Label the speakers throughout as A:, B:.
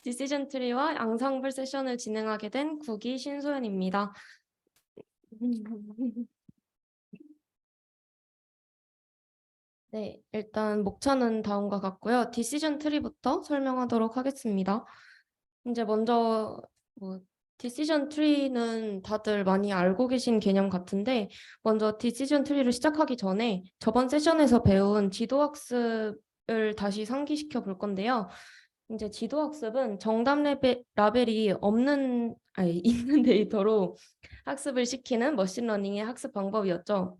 A: 디시전 트리와 앙상블 세션을 진행하게 된 국이 신소연입니다. 네, 일단 목차는 다음과 같고요. 디시전 트리부터 설명하도록 하겠습니다. 이제 먼저 디시전 트리는 다들 많이 알고 계신 개념 같은데 먼저 디시전 트리를 시작하기 전에 저번 세션에서 배운 지도학습을 다시 상기시켜 볼 건데요. 이제 지도학습은 정답 라벨이 있는 데이터로 학습을 시키는 머신러닝의 학습 방법이었죠.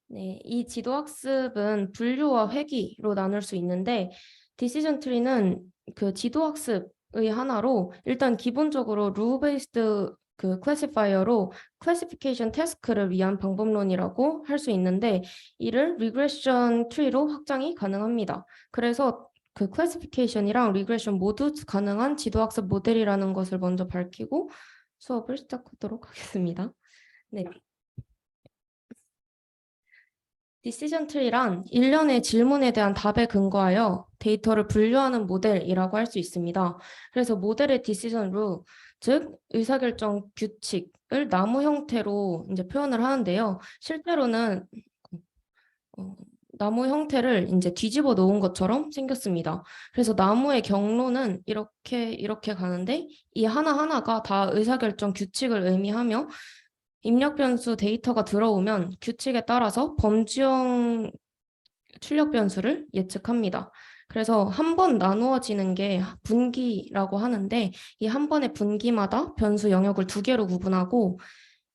A: 네, 이 지도학습은 분류와 회귀로 나눌 수 있는데 디시전 트리는 그 지도학습의 하나로 일단 기본적으로 룰 베이스드 그 클래시파이어로 클래시피케이션 태스크를 위한 방법론이라고 할 수 있는데 이를 리그레션 트리로 확장이 가능합니다. 그래서 그 클래시피케이션이랑 리그레션 모두 가능한 지도학습 모델이라는 것을 먼저 밝히고 수업을 시작하도록 하겠습니다. 네. 디시전 트리란 일련의 질문에 대한 답에 근거하여 데이터를 분류하는 모델이라고 할 수 있습니다. 그래서 모델의 디시전 룰, 즉 의사결정 규칙을 나무 형태로 이제 표현을 하는데요. 실제로는 나무 형태를 이제 뒤집어 놓은 것처럼 생겼습니다. 그래서 나무의 경로는 이렇게 가는데 이 하나하나가 다 의사결정 규칙을 의미하며 입력 변수 데이터가 들어오면 규칙에 따라서 범주형 출력 변수를 예측합니다. 그래서 한 번 나누어지는 게 분기라고 하는데 이 한 번의 분기마다 변수 영역을 두 개로 구분하고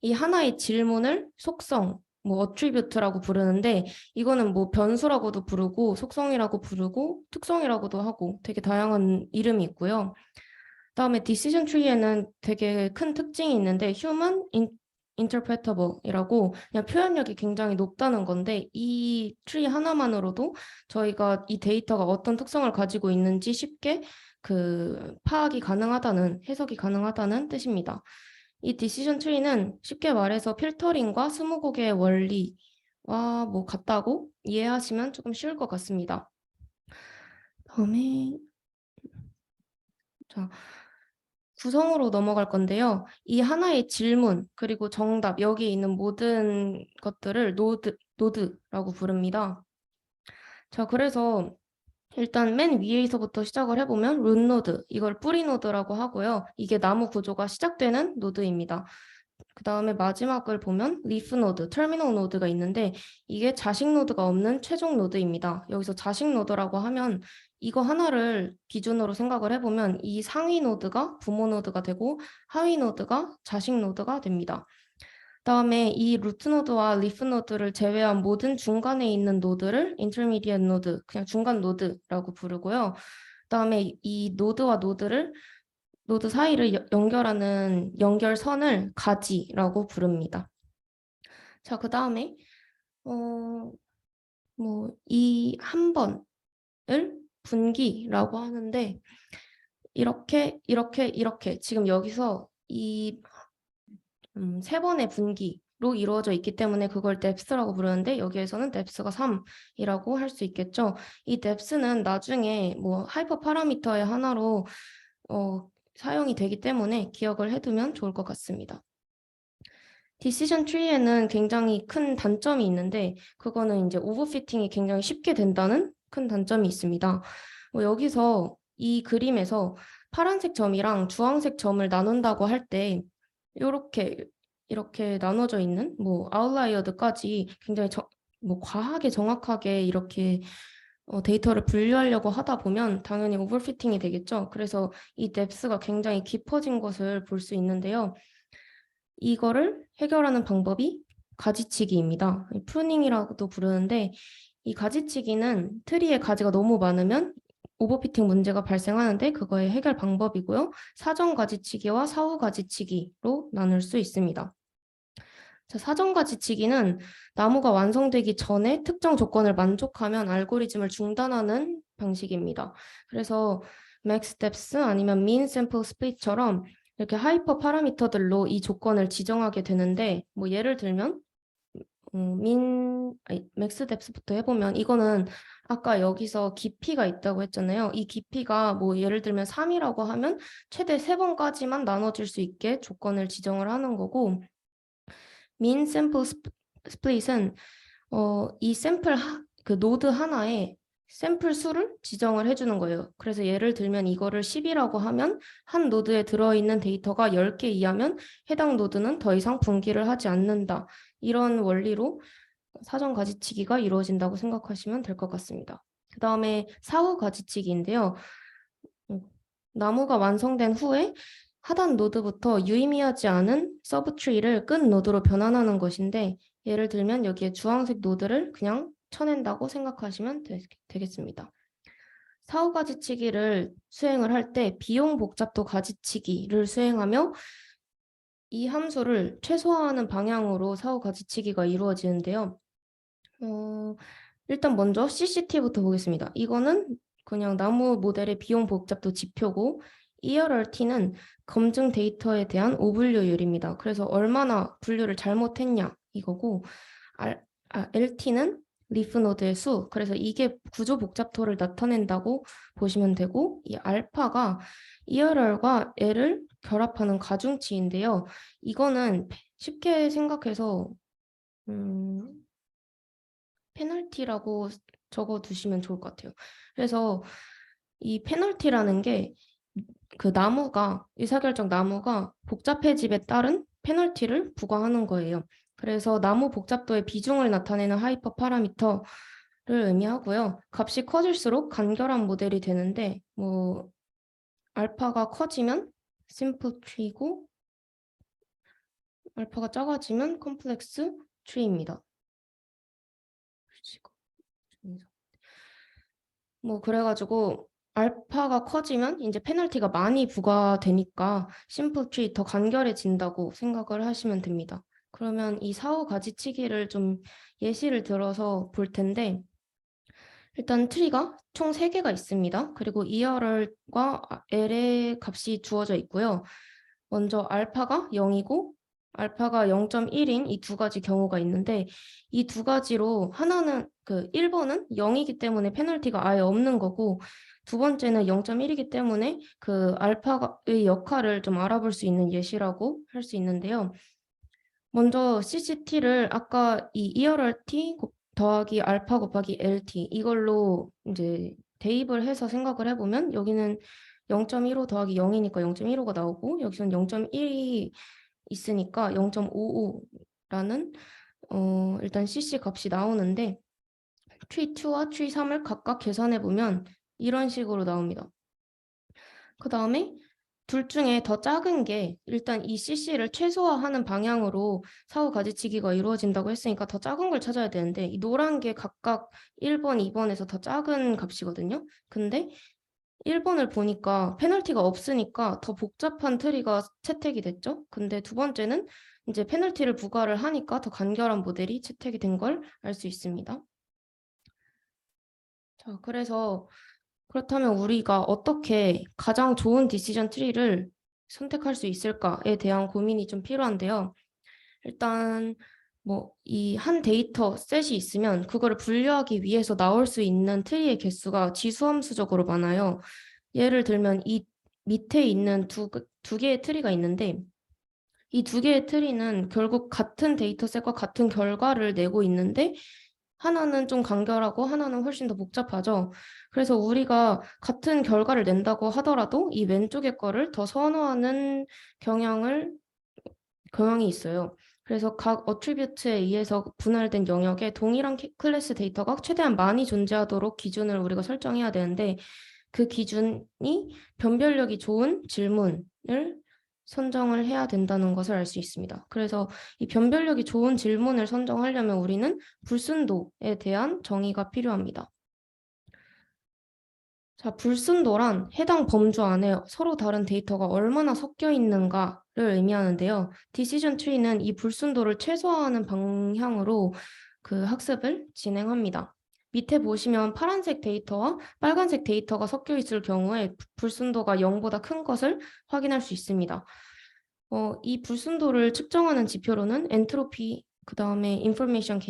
A: 이 하나의 질문을 속성, 어트리뷰트라고 부르는데 이거는 변수라고도 부르고 속성이라고 부르고 특성이라고도 하고 되게 다양한 이름이 있고요. 그다음에 디시전 트리에는 되게 큰 특징이 있는데 human interpretable이라고 그냥 표현력이 굉장히 높다는 건데 이 트리 하나만으로도 저희가 이 데이터가 어떤 특성을 가지고 있는지 쉽게 파악이 가능하다는 해석이 가능하다는 뜻입니다. 이 디시전 트리는 쉽게 말해서 필터링과 스무고개의 원리와 같다고 이해하시면 조금 쉬울 것 같습니다. 다음에 구성으로 넘어갈 건데요. 이 하나의 질문 그리고 정답 여기 있는 모든 것들을 노드라고 부릅니다. 자, 그래서 일단 맨 위에서부터 시작을 해보면 룬 노드, 이걸 뿌리 노드라고 하고요. 이게 나무 구조가 시작되는 노드입니다. 그 다음에 마지막을 보면 리프 노드, 터미널 노드가 있는데 이게 자식 노드가 없는 최종 노드입니다. 여기서 자식 노드라고 하면 이거 하나를 기준으로 생각을 해보면 이 상위 노드가 부모 노드가 되고 하위 노드가 자식 노드가 됩니다. 다음에 이 루트 노드와 리프 노드를 제외한 모든 중간에 있는 노드를 인터미디엇 노드, 그냥 중간 노드라고 부르고요. 다음에 이 노드와 노드 사이를 연결하는 연결선을 가지라고 부릅니다. 자, 그 다음에 이 한 번을 분기라고 하는데 이렇게 지금 여기서 이 세 번의 분기로 이루어져 있기 때문에 그걸 depth라고 부르는데 여기에서는 depth가 3이라고 할 수 있겠죠. 이 depth는 나중에 하이퍼 파라미터의 하나로 사용이 되기 때문에 기억을 해두면 좋을 것 같습니다. 디시전 트리에는 굉장히 큰 단점이 있는데 그거는 이제 오버피팅이 굉장히 쉽게 된다는 큰 단점이 있습니다. 여기서 이 그림에서 파란색 점이랑 주황색 점을 나눈다고 할 때 이렇게 나눠져 있는 아웃라이어드까지 굉장히 과하게 정확하게 이렇게 데이터를 분류하려고 하다 보면 당연히 오버피팅이 되겠죠. 그래서 이 depth가 굉장히 깊어진 것을 볼 수 있는데요. 이거를 해결하는 방법이 가지치기입니다. 프루닝이라고도 부르는데 이 가지치기는 트리에 가지가 너무 많으면 오버피팅 문제가 발생하는데 그거의 해결 방법이고요. 사전 가지치기와 사후 가지치기로 나눌 수 있습니다. 자, 사전 가지치기는 나무가 완성되기 전에 특정 조건을 만족하면 알고리즘을 중단하는 방식입니다. 그래서 max depth 아니면 mean sample split처럼 이렇게 하이퍼 파라미터들로 이 조건을 지정하게 되는데 예를 들면 맥스 뎁스부터 해보면 이거는 아까 여기서 깊이가 있다고 했잖아요. 이 깊이가 뭐 예를 들면 3이라고 하면 최대 3번까지만 나눠질 수 있게 조건을 지정을 하는 거고, 민 샘플 스플릿은 이 그 노드 하나에 샘플 수를 지정을 해주는 거예요. 그래서 예를 들면 이거를 10이라고 하면 한 노드에 들어있는 데이터가 10개 이하면 해당 노드는 더 이상 분기를 하지 않는다. 이런 원리로 사전 가지치기가 이루어진다고 생각하시면 될 것 같습니다. 그 다음에 사후 가지치기인데요. 나무가 완성된 후에 하단 노드부터 유의미하지 않은 서브트리를 끈 노드로 변환하는 것인데, 예를 들면 여기에 주황색 노드를 그냥 쳐낸다고 생각하시면 되겠습니다. 사후 가지치기를 수행을 할 때 비용 복잡도 가지치기를 수행하며 이 함수를 최소화하는 방향으로 사후 가지치기가 이루어지는데요. 일단 먼저 CCT부터 보겠습니다. 이거는 그냥 나무 모델의 비용 복잡도 지표고, ERRT는 검증 데이터에 대한 오분류율입니다. 그래서 얼마나 분류를 잘못했냐 이거고, LT는 리프 노드의 수, 그래서 이게 구조 복잡도를 나타낸다고 보시면 되고, 이 알파가 ERR과 L을 결합하는 가중치인데요. 이거는 쉽게 생각해서 페널티라고 적어두시면 좋을 것 같아요. 그래서 이 페널티라는 게 그 의사결정 나무가 복잡해짐에 따른 페널티를 부과하는 거예요. 그래서 나무 복잡도의 비중을 나타내는 하이퍼 파라미터를 의미하고요. 값이 커질수록 간결한 모델이 되는데, 뭐 알파가 커지면 심플 트리고 알파가 작아지면 컴플렉스 트리입니다. 뭐 그래가지고 알파가 커지면 이제 페널티가 많이 부과되니까 심플 트리 더 간결해진다고 생각을 하시면 됩니다. 그러면 이 사후 가지치기를 좀 예시를 들어서 볼 텐데, 일단 트리가 총 3개가 있습니다. 그리고 ERR과 L의 값이 주어져 있고요. 먼저 알파가 0이고 알파가 0.1인 이 두 가지 경우가 있는데, 이 두 가지로 하나는 1번은 0이기 때문에 페널티가 아예 없는 거고, 두 번째는 0.1이기 때문에 그 알파의 역할을 좀 알아볼 수 있는 예시라고 할 수 있는데요. 먼저 CCT를 아까 이 ERRT 더하기 알파 곱하기 LT 이걸로 이제 대입을 해서 생각을 해보면, 여기는 0.15 더하기 0이니까 0.15가 나오고, 여기서는 0.1이 있으니까 0.55라는 일단 CC 값이 나오는데, 트리 2와 트리 3을 각각 계산해 보면 이런 식으로 나옵니다. 그 다음에 둘 중에 더 작은 게, 일단 이 CC를 최소화하는 방향으로 사후 가지치기가 이루어진다고 했으니까 더 작은 걸 찾아야 되는데, 이 노란 게 각각 1번, 2번에서 더 작은 값이거든요. 근데 1번을 보니까 페널티가 없으니까 더 복잡한 트리가 채택이 됐죠. 근데 두 번째는 이제 페널티를 부과를 하니까 더 간결한 모델이 채택이 된 걸 알 수 있습니다. 자, 그래서 그렇다면 우리가 어떻게 가장 좋은 디시전 트리를 선택할 수 있을까에 대한 고민이 좀 필요한데요. 일단 뭐 이 한 데이터 셋이 있으면 그거를 분류하기 위해서 나올 수 있는 트리의 개수가 지수함수적으로 많아요. 예를 들면 이 밑에 있는 두 개의 트리가 있는데, 이 두 개의 트리는 결국 같은 데이터셋과 같은 결과를 내고 있는데, 하나는 좀 간결하고 하나는 훨씬 더 복잡하죠. 그래서 우리가 같은 결과를 낸다고 하더라도 이 왼쪽의 거를 더 선호하는 경향이 있어요. 그래서 각 어트리뷰트에 의해서 분할된 영역에 동일한 클래스 데이터가 최대한 많이 존재하도록 기준을 우리가 설정해야 되는데, 그 기준이 변별력이 좋은 질문을 선정을 해야 된다는 것을 알 수 있습니다. 그래서 이 변별력이 좋은 질문을 선정하려면 우리는 불순도에 대한 정의가 필요합니다. 자, 불순도란 해당 범주 안에 서로 다른 데이터가 얼마나 섞여 있는가를 의미하는데요. 디시전 트리는 이 불순도를 최소화하는 방향으로 그 학습을 진행합니다. 밑에 보시면 파란색 데이터와 빨간색 데이터가 섞여 있을 경우에 불순도가 0보다 큰 것을 확인할 수 있습니다. 이 불순도를 측정하는 지표로는 엔트로피 그 다음에 information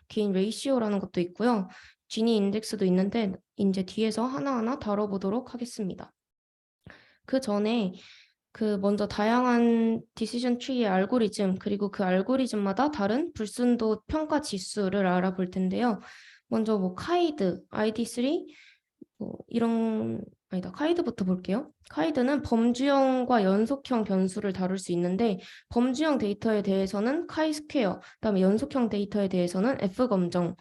A: gain ratio라는 것도 있고요. 지니 인덱스도 있는데 이제 뒤에서 하나하나 다뤄보도록 하겠습니다. 그 전에 먼저 다양한 디시전 트리의 알고리즘 그리고 그 알고리즘마다 다른 불순도 평가 지수를 알아볼 텐데요. 먼저 뭐 카이드, ID3 카이드부터 볼게요. 카이드는 범주형과 연속형 변수를 다룰 수 있는데 범주형 데이터에 대해서는 카이-스퀘어, 그다음에 연속형 데이터에 대해서는 F검정,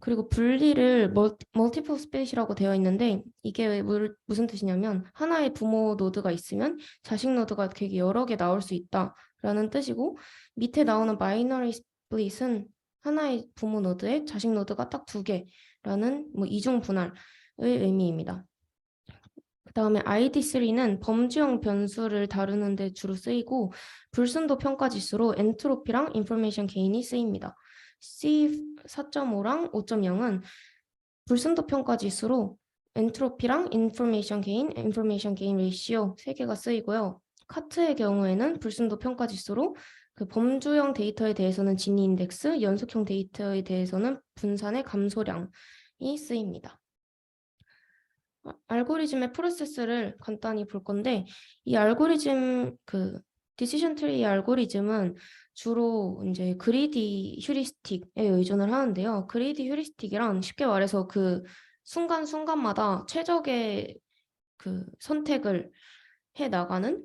A: 그리고 분리를 멀티플 스페이스라고 되어 있는데 이게 무슨 뜻이냐면 하나의 부모 노드가 있으면 자식 노드가 되게 여러 개 나올 수 있다라는 뜻이고 밑에 나오는 마이너리 스플릿은 하나의 부모 노드에 자식 노드가 딱 2개라는 이중 분할의 의미입니다. 그 다음에 ID3는 범주형 변수를 다루는 데 주로 쓰이고 불순도 평가 지수로 엔트로피랑 인포메이션 게인이 쓰입니다. C4.5랑 5.0은 불순도 평가 지수로 엔트로피랑 인포메이션 게인 레이시오 3개가 쓰이고요. 카트의 경우에는 불순도 평가 지수로 그 범주형 데이터에 대해서는 지니 인덱스, 연속형 데이터에 대해서는 분산의 감소량이 쓰입니다. 알고리즘의 프로세스를 간단히 볼 건데 이 알고리즘 디시전 트리 알고리즘은 주로 이제 그리디 휴리스틱에 의존을 하는데요. 그리디 휴리스틱이란 쉽게 말해서 그 순간순간마다 최적의 선택을 취해 나가는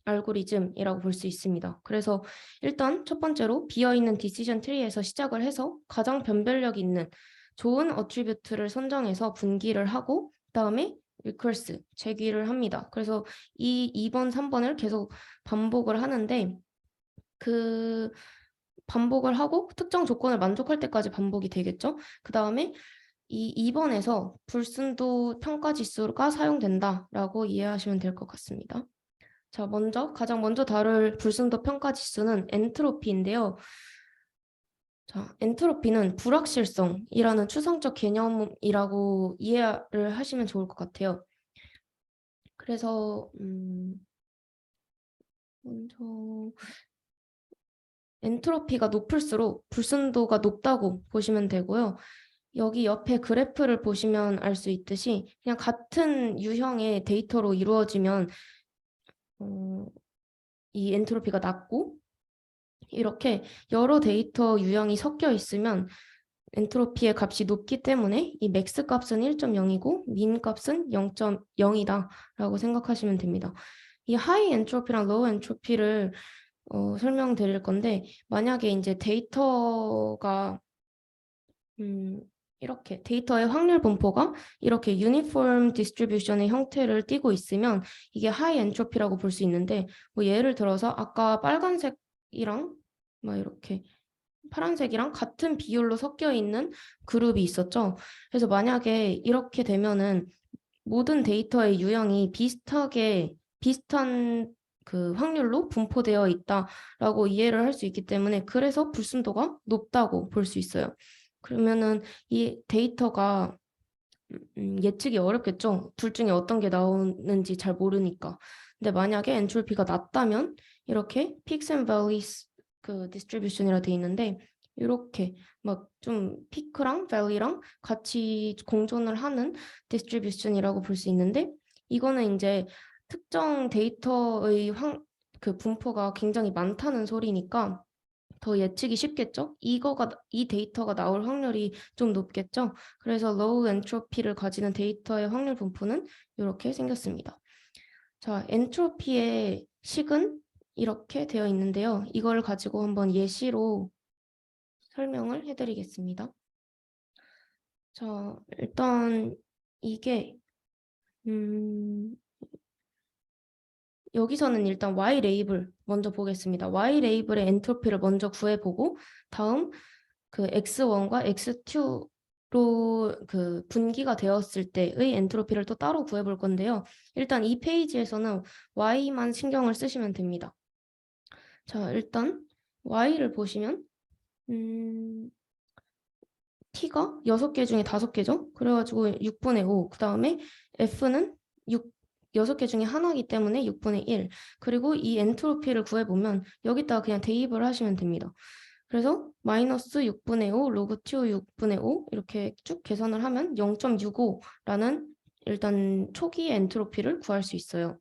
A: 알고리즘이라고 볼 수 있습니다. 그래서 일단 첫 번째로 비어있는 디시전 트리에서 시작을 해서 가장 변별력 있는 좋은 어트리뷰트를 선정해서 분기를 하고 그다음에 리커스, 재귀를 합니다. 그래서 이 2번, 3번을 계속 반복을 하는데 그 반복을 하고 특정 조건을 만족할 때까지 반복이 되겠죠. 그 다음에 이 2번에서 불순도 평가 지수가 사용된다라고 이해하시면 될 것 같습니다. 자, 가장 먼저 다룰 불순도 평가 지수는 엔트로피인데요. 자, 엔트로피는 불확실성이라는 추상적 개념이라고 이해를 하시면 좋을 것 같아요. 그래서 먼저 엔트로피가 높을수록 불순도가 높다고 보시면 되고요. 여기 옆에 그래프를 보시면 알 수 있듯이 그냥 같은 유형의 데이터로 이루어지면 이 엔트로피가 낮고 이렇게 여러 데이터 유형이 섞여 있으면 엔트로피의 값이 높기 때문에 이 맥스 값은 1.0이고 민 값은 0.0이다 라고 생각하시면 됩니다. 이 하이 엔트로피랑 로우 엔트로피를 설명드릴 건데 만약에 이제 데이터가 이렇게 데이터의 확률 분포가 이렇게 유니폼 디스트리뷰션의 형태를 띠고 있으면 이게 하이 엔트로피라고 볼 수 있는데 예를 들어서 아까 빨간색이랑 이렇게 파란색이랑 같은 비율로 섞여 있는 그룹이 있었죠. 그래서 만약에 이렇게 되면은 모든 데이터의 유형이 비슷한 확률로 분포되어 있다라고 이해를 할 수 있기 때문에 그래서 불순도가 높다고 볼 수 있어요. 그러면은 이 데이터가 예측이 어렵겠죠. 둘 중에 어떤 게 나오는지 잘 모르니까. 근데 만약에 엔트로피가 낮다면 이렇게 peaks and valleys 디스트리뷰션이라 돼 있는데 이렇게 좀 피크랑 밸리랑 같이 공존을 하는 디스트리뷰션이라고 볼 수 있는데 이거는 이제 특정 데이터의 분포가 굉장히 많다는 소리니까 더 예측이 쉽겠죠? 이 데이터가 나올 확률이 좀 높겠죠? 그래서 로우 엔트로피를 가지는 데이터의 확률 분포는 이렇게 생겼습니다. 자, 엔트로피의 식은 이렇게 되어 있는데요. 이걸 가지고 한번 예시로 설명을 해드리겠습니다. 자, 일단 이게 여기서는 일단 Y 레이블 먼저 보겠습니다. Y 레이블의 엔트로피를 먼저 구해보고 다음 X1과 X2로 분기가 되었을 때의 엔트로피를 또 따로 구해볼 건데요. 일단 이 페이지에서는 Y만 신경을 쓰시면 됩니다. 자, 일단 Y를 보시면 T가 6개 중에 5개죠. 그래가지고 6분의 5. 그 다음에 F는 6개 중에 하나이기 때문에 6분의 1. 그리고 이 엔트로피를 구해보면 여기다가 그냥 대입을 하시면 됩니다. 그래서 마이너스 6분의 5, 로그 T 6분의 5 이렇게 쭉 계산을 하면 0.65라는 일단 초기 엔트로피를 구할 수 있어요.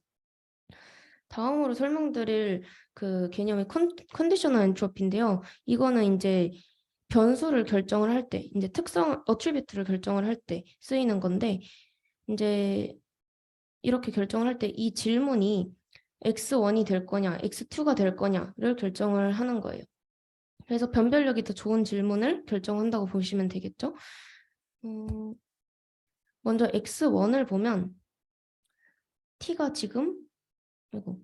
A: 다음으로 설명드릴 그 개념이 컨디셔널 엔트로피인데요. 이거는 이제 변수를 결정을 할 때, 이제 특성, 어트리뷰트를 결정을 할 때 쓰이는 건데, 이제 이렇게 결정을 할 때 이 질문이 x1이 될 거냐, x2가 될 거냐를 결정을 하는 거예요. 그래서 변별력이 더 좋은 질문을 결정한다고 보시면 되겠죠. 먼저 x1을 보면 t가 지금 이거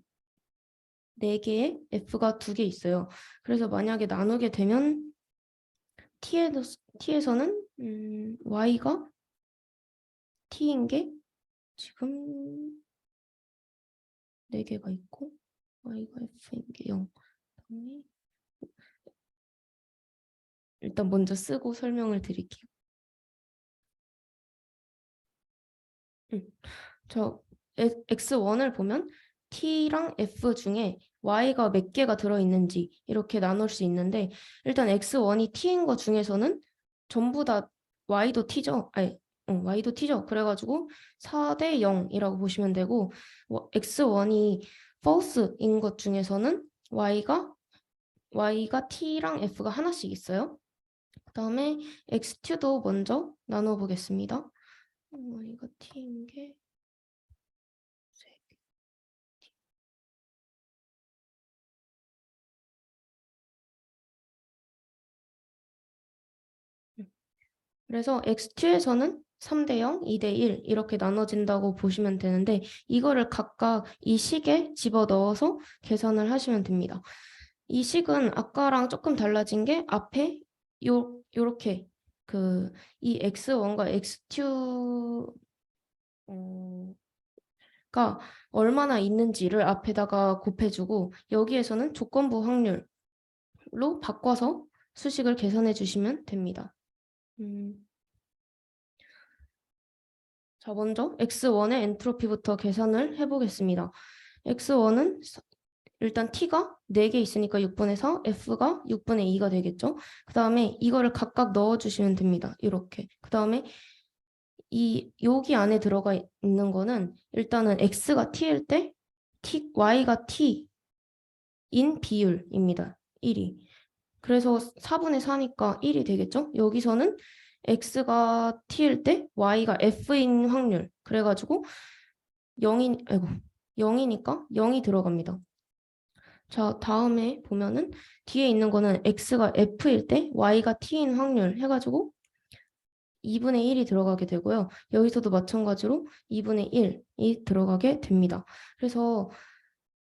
A: 4개에 f가 2개 있어요. 그래서 만약에 나누게 되면 t에서는 y가 t인 게 지금 4개가 있고 y가 f인 게 0. 그다음에 일단 먼저 쓰고 설명을 드릴게요. 저 x1을 보면 t랑 f 중에 y가 몇 개가 들어있는지 이렇게 나눌 수 있는데 일단 x1이 t인 거 중에서는 전부 다 y도 t죠? 아니, y도 t죠? 그래가지고 4대 0이라고 보시면 되고 x1이 false인 것 중에서는 y가 t랑 f가 하나씩 있어요. 그 다음에 x2도 먼저 나눠보겠습니다. y가 t인 게 그래서 x2에서는 3대 0, 2대 1 이렇게 나눠진다고 보시면 되는데 이거를 각각 이 식에 집어넣어서 계산을 하시면 됩니다. 이 식은 아까랑 조금 달라진 게 앞에 요렇게 이 x1과 x2가 얼마나 있는지를 앞에다가 곱해주고 여기에서는 조건부 확률로 바꿔서 수식을 계산해 주시면 됩니다. 자, 먼저 x1의 엔트로피부터 계산을 해보겠습니다. x1은 일단 t가 4개 있으니까 6분의 4, f가 6분의 2가 되겠죠. 그 다음에 이거를 각각 넣어주시면 됩니다. 이렇게. 그 다음에 여기 안에 들어가 있는 거는 일단은 x가 t일 때 y가 t인 비율입니다. 1이. 그래서 4분의 4니까 1이 되겠죠? 여기서는 x가 t일 때 y가 f인 확률. 그래가지고 0이니까 0이 들어갑니다. 자, 다음에 보면은 뒤에 있는 거는 x가 f일 때 y가 t인 확률 해가지고 2분의 1이 들어가게 되고요. 여기서도 마찬가지로 2분의 1이 들어가게 됩니다. 그래서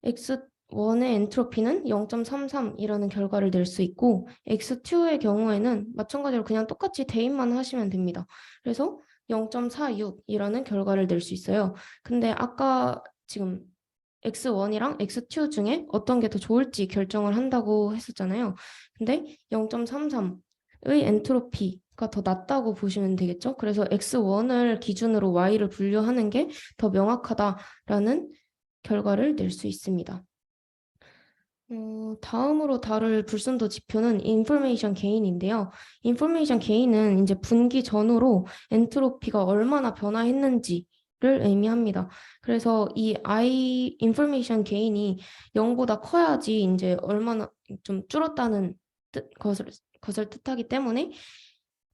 A: x1의 엔트로피는 0.33이라는 결과를 낼 수 있고 x2의 경우에는 마찬가지로 그냥 똑같이 대입만 하시면 됩니다. 그래서 0.46이라는 결과를 낼 수 있어요. 근데 아까 지금 x1이랑 x2 중에 어떤 게 더 좋을지 결정을 한다고 했었잖아요. 근데 0.33의 엔트로피가 더 낮다고 보시면 되겠죠. 그래서 x1을 기준으로 y를 분류하는 게 더 명확하다라는 결과를 낼 수 있습니다. 다음으로 다룰 불순도 지표는 인포메이션 게인인데요. 인포메이션 게인은 이제 분기 전후로 엔트로피가 얼마나 변화했는지를 의미합니다. 그래서 이 인포메이션 게인이 0보다 커야지 이제 얼마나 좀 줄었다는 것을 뜻하기 때문에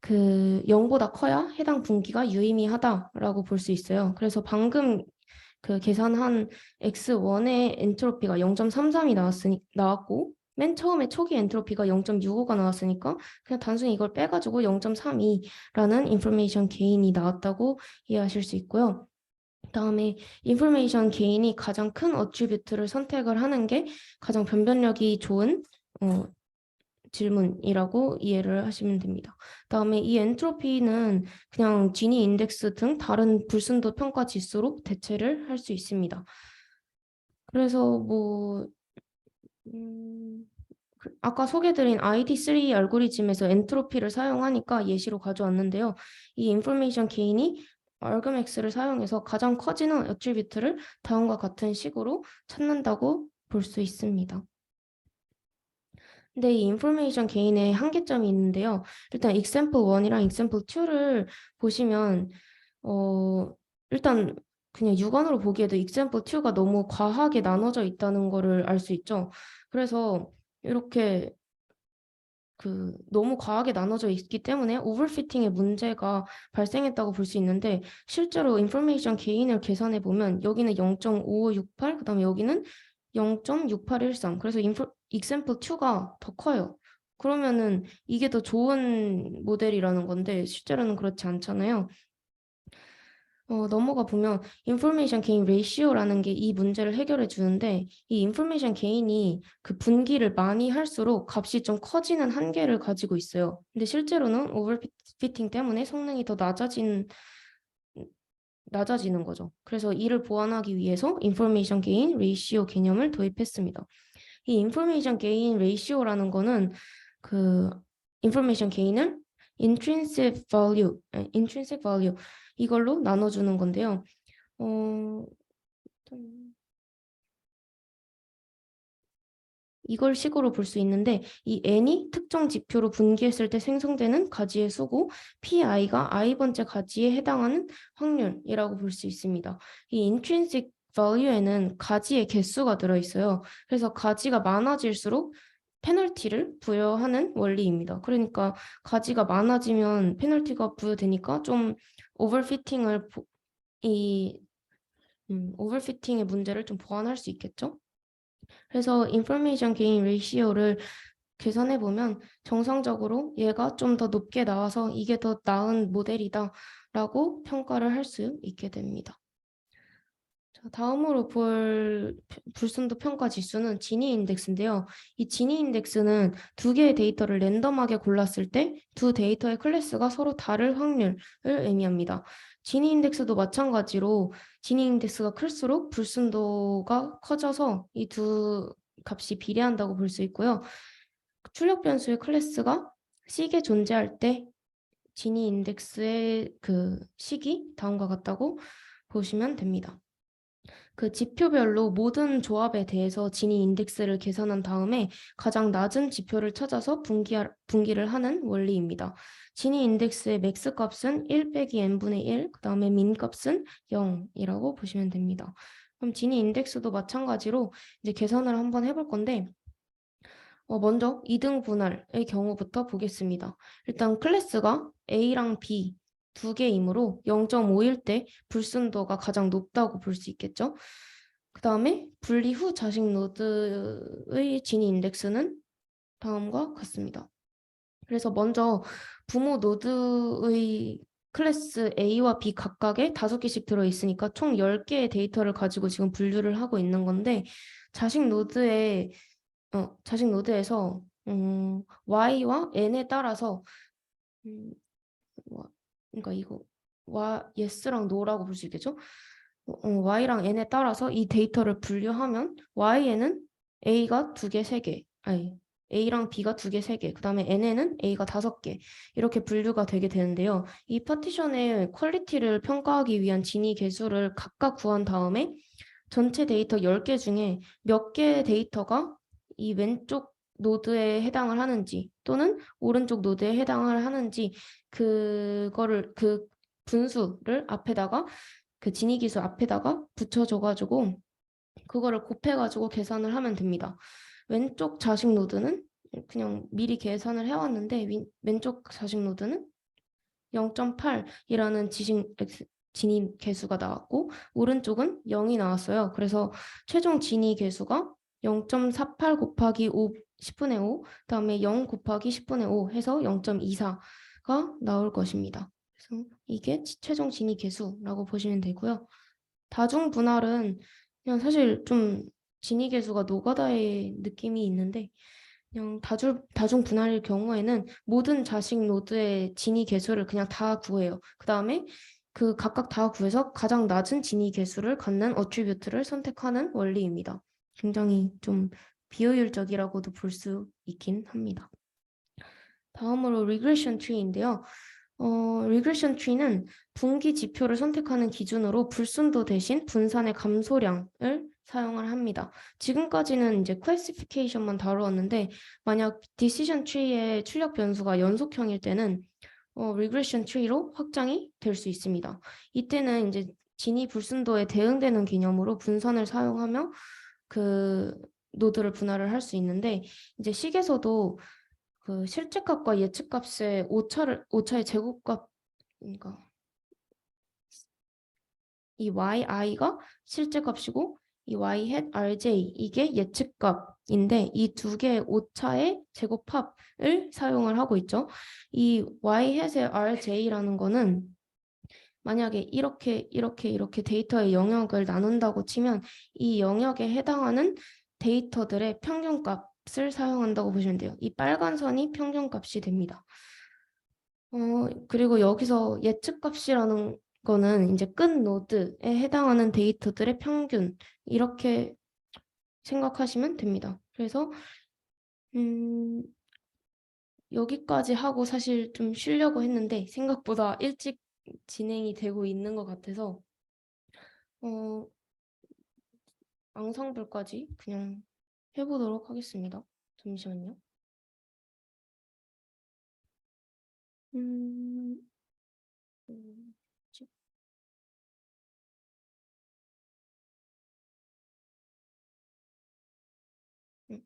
A: 0보다 커야 해당 분기가 유의미하다라고 볼 수 있어요. 그래서 방금 계산한 x1의 엔트로피가 0.33이 나왔고 맨 처음에 초기 엔트로피가 0.65가 나왔으니까 그냥 단순히 이걸 빼가지고 0.32라는 인포메이션 게인이 나왔다고 이해하실 수 있고요. 다음에 인포메이션 게인이 가장 큰 어트리뷰트를 선택을 하는 게 가장 변별력이 좋은 질문이라고 이해를 하시면 됩니다. 다음에 이 엔트로피는 그냥 지니 인덱스 등 다른 불순도 평가 지수로 대체를 할 수 있습니다. 그래서 아까 소개드린 ID3 알고리즘에서 엔트로피를 사용하니까 예시로 가져왔는데요. 이 인포메이션 게인이 argmax를 사용해서 가장 커지는 애트리뷰트를 다음과 같은 식으로 찾는다고 볼 수 있습니다. 근데 이 인포메이션 게인에 한계점이 있는데요. 일단 example 1이랑 example 2를 보시면 일단 그냥 육안으로 보기에도 example 2가 너무 과하게 나눠져 있다는 거를 알 수 있죠. 그래서 이렇게 너무 과하게 나눠져 있기 때문에 오버피팅의 문제가 발생했다고 볼 수 있는데 실제로 인포메이션 게인을 계산해 보면 여기는 0.5568 그다음에 여기는 0.6813 그래서 example 2가 더 커요. 그러면은 이게 더 좋은 모델이라는 건데 실제로는 그렇지 않잖아요. 넘어가 보면 인포메이션 게인 레이시오라는 게 이 문제를 해결해 주는데 이 인포메이션 게인이 그 분기를 많이 할수록 값이 좀 커지는 한계를 가지고 있어요. 근데 실제로는 오버피팅 때문에 성능이 더 낮아지는 거죠. 그래서 이를 보완하기 위해서 인포메이션 게인 레이시오 개념을 도입했습니다. 이 인포메이션 게인 레이시오라는 거는 그 인포메이션 게인을 intrinsic value 이걸로 나눠주는 건데요. 이걸 식으로 볼 수 있는데 이 n이 특정 지표로 분기했을 때 생성되는 가지의 수고 pi가 i번째 가지에 해당하는 확률이라고 볼 수 있습니다. 이 intrinsic value에는 가지의 개수가 들어있어요. 그래서 가지가 많아질수록 페널티를 부여하는 원리입니다. 그러니까 가지가 많아지면 페널티가 부여되니까 좀 오버피팅을 오버피팅의 문제를 좀 보완할 수 있겠죠? 그래서 인포메이션 게인 레이시오를 계산해 보면 정상적으로 얘가 좀 더 높게 나와서 이게 더 나은 모델이다 라고 평가를 할 수 있게 됩니다. 자, 다음으로 볼 불순도 평가 지수는 지니 인덱스인데요. 이 지니 인덱스는 두 개의 데이터를 랜덤하게 골랐을 때 두 데이터의 클래스가 서로 다를 확률을 의미합니다. 지니 인덱스도 마찬가지로 지니 인덱스가 클수록 불순도가 커져서 이 두 값이 비례한다고 볼 수 있고요. 출력 변수의 클래스가 C에 존재할 때 지니 인덱스의 그 식이 다음과 같다고 보시면 됩니다. 그 지표별로 모든 조합에 대해서 지니 인덱스를 계산한 다음에 가장 낮은 지표를 찾아서 분기를 하는 원리입니다. 지니 인덱스의 맥스 값은 1 빼기 n분의 1, 그 다음에 민 값은 0이라고 보시면 됩니다. 그럼 지니 인덱스도 마찬가지로 이제 계산을 한번 해볼 건데 먼저 2등 분할의 경우부터 보겠습니다. 일단 클래스가 A랑 B 두 개이므로 0.5일 때 불순도가 가장 높다고 볼 수 있겠죠. 그 다음에 분리 후 자식 노드의 진위 인덱스는 다음과 같습니다. 그래서 먼저 부모 노드의 클래스 A와 B 각각에 5개씩 들어있으니까 총 10개의 데이터를 가지고 지금 분류를 하고 있는 건데 자식 노드에서 y와 n에 따라서 그러니까 이거 yes랑 no라고 볼 수 있겠죠? y랑 n에 따라서 이 데이터를 분류하면 y에는 a가 2개, 3개, 아니 a랑 b가 2개, 3개, 그 다음에 n에는 a가 5개 이렇게 분류가 되게 되는데요. 이 파티션의 퀄리티를 평가하기 위한 진위 개수를 각각 구한 다음에 전체 데이터 10개 중에 몇 개의 데이터가 이 왼쪽 노드에 해당을 하는지 또는 오른쪽 노드에 해당을 하는지 그 분수를 앞에다가 그 진위 기수 앞에다가 붙여줘가지고 그거를 곱해가지고 계산을 하면 됩니다. 왼쪽 자식 노드는 그냥 미리 계산을 해왔는데 왼쪽 자식 노드는 0.8이라는 진위 개수가 나왔고 오른쪽은 0이 나왔어요. 그래서 최종 진위 개수가 0.48 곱하기 10분의 5, 그다음에 0 곱하기 10분의 5 해서 0.24가 나올 것입니다. 그래서 이게 최종 진위 개수라고 보시면 되고요. 다중 분할은 그냥 사실 좀 진위 개수가 노가다의 느낌이 있는데 그냥 다중 분할일 경우에는 모든 자식 노드의 진위 개수를 그냥 다 구해요. 그 다음에 그 각각 다 구해서 가장 낮은 진위 개수를 갖는 어트리뷰트를 선택하는 원리입니다. 굉장히 좀 비효율적이라고도 볼 수 있긴 합니다. 다음으로 리그레션 트리인데요. 리그레션 트리는 분기 지표를 선택하는 기준으로 불순도 대신 분산의 감소량을 사용을 합니다. 지금까지는 이제 클래시피케이션만 다루었는데 만약 디시전 트리의 출력 변수가 연속형일 때는 리그레션 트리로 확장이 될 수 있습니다. 이때는 이제 진위 불순도에 대응되는 개념으로 분산을 사용하며 그 노드를 분할을 할 수 있는데 이제 식에서도 그 실제값과 예측값의 오차의 제곱값, 그러니까 이 yi가 실제값이고 이 y hat rj 이게 예측값인데 이 두 개의 오차의 제곱합을 사용을 하고 있죠. 이 y hat의 rj라는 거는 만약에 이렇게 데이터의 영역을 나눈다고 치면 이 영역에 해당하는 데이터들의 평균값을 사용한다고 보시면 돼요. 이 빨간 선이 평균값이 됩니다. 그리고 여기서 예측값이라는 거는 이제 끝 노드에 해당하는 데이터들의 평균 이렇게 생각하시면 됩니다. 그래서 여기까지 하고 사실 좀 쉬려고 했는데 생각보다 일찍 진행이 되고 있는 것 같아서 앙상블까지 그냥 해보도록 하겠습니다. 잠시만요. 음, 음, 음.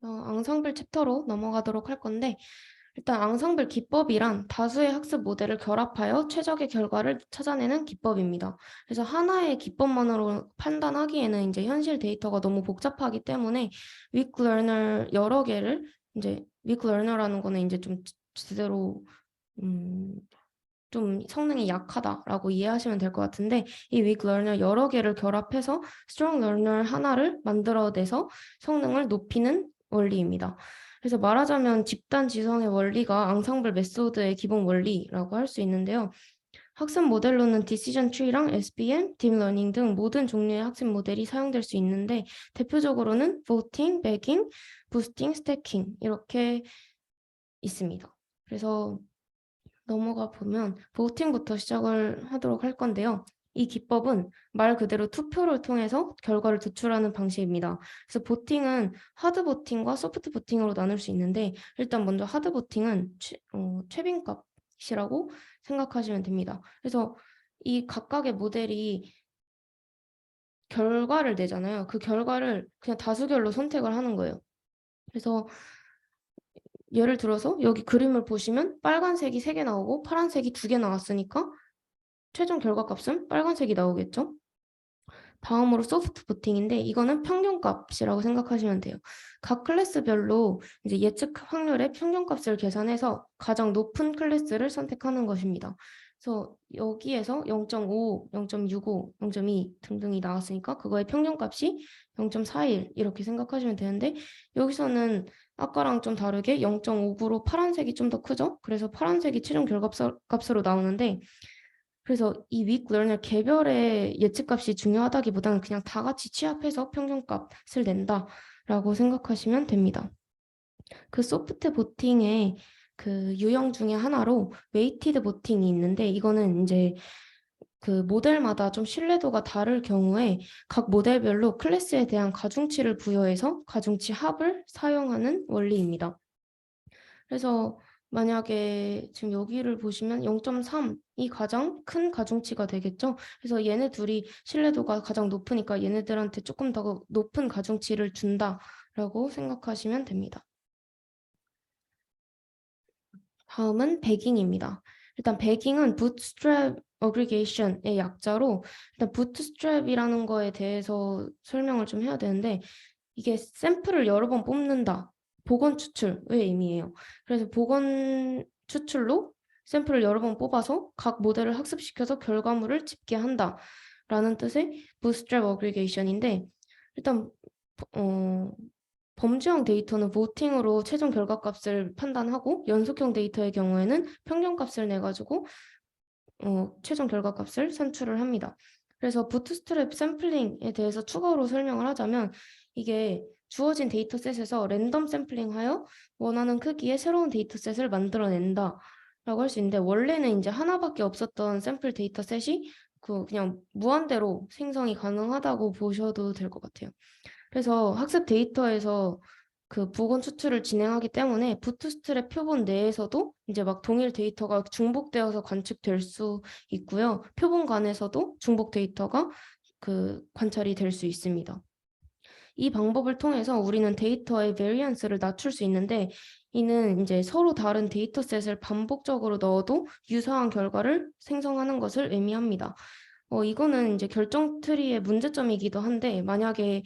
A: 앙상블 챕터로 넘어가도록 할 건데 일단 앙상블 기법이란 다수의 학습 모델을 결합하여 최적의 결과를 찾아내는 기법입니다. 그래서 하나의 기법만으로 판단하기에는 이제 현실 데이터가 너무 복잡하기 때문에 윅 러너 여러 개를 이제 윅 러너라는 거는 이제 좀 제대로 좀 성능이 약하다라고 이해하시면 될 것 같은데 이 윅 러너 여러 개를 결합해서 스트롱 러너 하나를 만들어내서 성능을 높이는 원리입니다. 그래서 말하자면 집단 지성의 원리가 앙상블 메소드의 기본 원리라고 할 수 있는데요. 학습 모델로는 디시전 트리랑 SVM, 딥러닝 등 모든 종류의 학습 모델이 사용될 수 있는데 대표적으로는 voting, bagging, boosting, stacking 이렇게 있습니다. 그래서 넘어가 보면 보팅부터 시작을 하도록 할 건데요. 이 기법은 말 그대로 투표를 통해서 결과를 도출하는 방식입니다. 그래서 보팅은 하드 보팅과 소프트 보팅으로 나눌 수 있는데 일단 먼저 하드 보팅은 최빈값이라고 생각하시면 됩니다. 그래서 이 각각의 모델이 결과를 내잖아요. 그 결과를 그냥 다수결로 선택을 하는 거예요. 그래서 예를 들어서 여기 그림을 보시면 빨간색이 3개 나오고 파란색이 2개 나왔으니까 최종 결과값은 빨간색이 나오겠죠? 다음으로 소프트 부팅인데 이거는 평균값이라고 생각하시면 돼요. 각 클래스별로 이제 예측 확률의 평균값을 계산해서 가장 높은 클래스를 선택하는 것입니다. 그래서 여기에서 0.5, 0.65, 0.2 등등이 나왔으니까 그거의 평균값이 0.41 이렇게 생각하시면 되는데 여기서는 아까랑 좀 다르게 0.59로 파란색이 좀 더 크죠? 그래서 파란색이 최종 결과값으로 나오는데 그래서 이 윅 러너 개별의 예측값이 중요하다기보다는 그냥 다 같이 취합해서 평균값을 낸다라고 생각하시면 됩니다. 그 소프트 보팅의 그 유형 중에 하나로 웨이티드 보팅이 있는데 이거는 이제 그 모델마다 좀 신뢰도가 다를 경우에 각 모델별로 클래스에 대한 가중치를 부여해서 가중치 합을 사용하는 원리입니다. 그래서 만약에 지금 여기를 보시면 0.3이 가장 큰 가중치가 되겠죠. 그래서 얘네 둘이 신뢰도가 가장 높으니까 얘네들한테 조금 더 높은 가중치를 준다라고 생각하시면 됩니다. 다음은 배깅입니다. 일단 배깅은 bootstrap aggregation의 약자로 일단 bootstrap이라는 거에 대해서 설명을 좀 해야 되는데 이게 샘플을 여러 번 뽑는다. 복원 추출의 의미예요. 그래서 복원 추출로 샘플을 여러 번 뽑아서 각 모델을 학습시켜서 결과물을 집계한다. 라는 뜻의 bootstrap aggregation인데 일단 범주형 데이터는 voting으로 최종 결과값을 판단하고 연속형 데이터의 경우에는 평균값을 내가지고 최종 결과값을 산출을 합니다. 그래서 부트스트랩 샘플링에 대해서 추가로 설명을 하자면 이게 주어진 데이터셋에서 랜덤 샘플링하여 원하는 크기의 새로운 데이터셋을 만들어낸다 라고 할 수 있는데, 원래는 이제 하나밖에 없었던 샘플 데이터셋이 그냥 무한대로 생성이 가능하다고 보셔도 될 것 같아요. 그래서 학습 데이터에서 그 복원 추출을 진행하기 때문에 부트스트랩 표본 내에서도 이제 막 동일 데이터가 중복되어서 관측될 수 있고요. 표본 간에서도 중복 데이터가 관찰이 될 수 있습니다. 이 방법을 통해서 우리는 데이터의 베리언스를 낮출 수 있는데, 이는 이제 서로 다른 데이터셋을 반복적으로 넣어도 유사한 결과를 생성하는 것을 의미합니다. 이거는 이제 결정 트리의 문제점이기도 한데, 만약에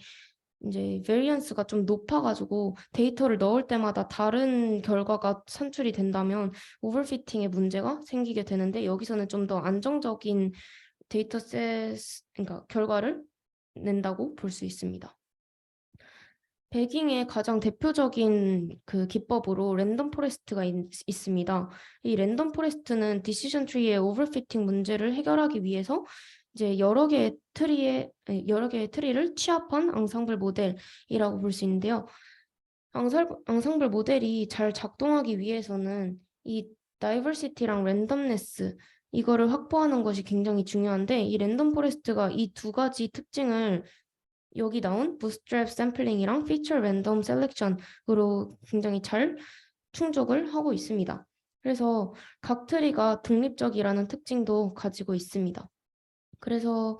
A: 이제 베리언스가 좀 높아가지고 데이터를 넣을 때마다 다른 결과가 산출이 된다면 오버피팅의 문제가 생기게 되는데, 여기서는 좀 더 안정적인 데이터셋, 그러니까 결과를 낸다고 볼 수 있습니다. 배깅의 가장 대표적인 그 기법으로 랜덤 포레스트가 있습니다. 이 랜덤 포레스트는 디시전 트리의 오버피팅 문제를 해결하기 위해서 이제 여러 개의 트리를 취합한 앙상블 모델이라고 볼 수 있는데요. 앙상블 모델이 잘 작동하기 위해서는 이 다이버시티랑 랜덤네스 이거를 확보하는 것이 굉장히 중요한데, 이 랜덤 포레스트가 이 두 가지 특징을 여기 나온 부스트랩 샘플링이랑 피처 랜덤 셀렉션으로 굉장히 잘 충족을 하고 있습니다. 그래서 각 트리가 독립적이라는 특징도 가지고 있습니다. 그래서